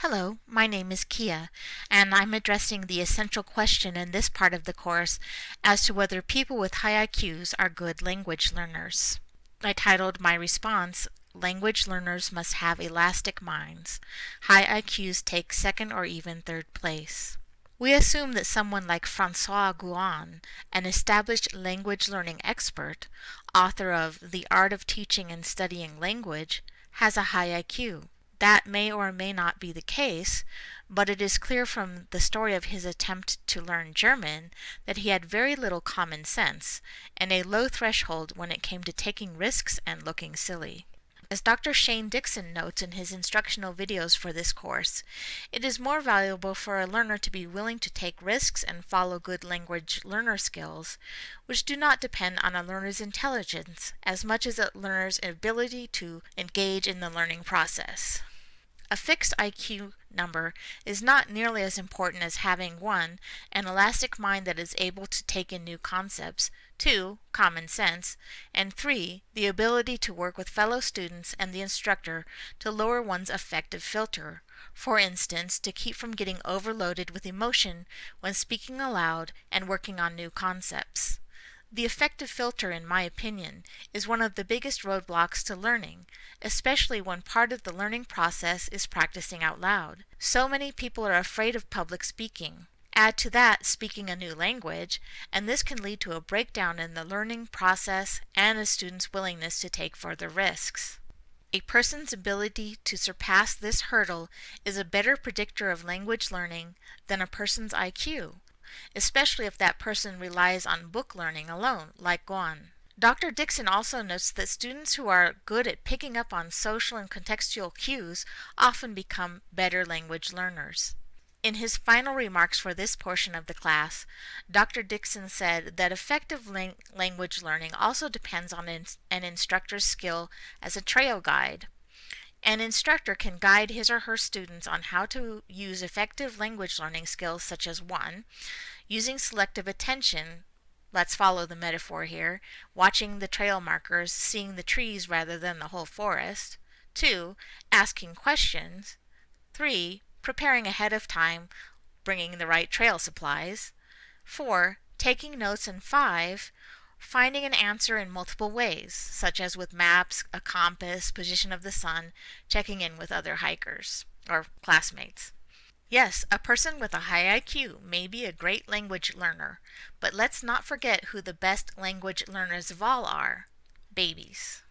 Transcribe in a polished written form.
Hello, my name is Kia, and I'm addressing the essential question in this part of the course as to whether people with high IQs are good language learners. I titled my response, Language Learners Must Have Elastic Minds. High IQs take second or even third place. We assume that someone like Francois Gouin, an established language learning expert, author of The Art of Teaching and Studying Language, has a high IQ. That may or may not be the case, but it is clear from the story of his attempt to learn German that he had very little common sense and a low threshold when it came to taking risks and looking silly. As Dr. Shane Dixon notes in his instructional videos for this course, it is more valuable for a learner to be willing to take risks and follow good language learner skills, which do not depend on a learner's intelligence as much as a learner's ability to engage in the learning process. A fixed IQ number is not nearly as important as having 1. An elastic mind that is able to take in new concepts, 2. Common sense, and 3. The ability to work with fellow students and the instructor to lower one's affective filter, for instance, to keep from getting overloaded with emotion when speaking aloud and working on new concepts. The affective filter, in my opinion, is one of the biggest roadblocks to learning, especially when part of the learning process is practicing out loud. So many people are afraid of public speaking. Add to that speaking a new language, and this can lead to a breakdown in the learning process and a student's willingness to take further risks. A person's ability to surpass this hurdle is a better predictor of language learning than a person's IQ, especially if that person relies on book learning alone, like Gouin. Dr. Dixon also notes that students who are good at picking up on social and contextual cues often become better language learners. In his final remarks for this portion of the class, Dr. Dixon said that effective language learning also depends on an instructor's skill as a trail guide. An instructor can guide his or her students on how to use effective language learning skills such as 1. Using selective attention, let's follow the metaphor here, watching the trail markers, seeing the trees rather than the whole forest. 2. Asking questions. 3. Preparing ahead of time, bringing the right trail supplies. 4. Taking notes. And 5. Finding an answer in multiple ways, such as with maps, a compass, position of the sun, checking in with other hikers or classmates. Yes, a person with a high IQ may be a great language learner, but let's not forget who the best language learners of all are: babies.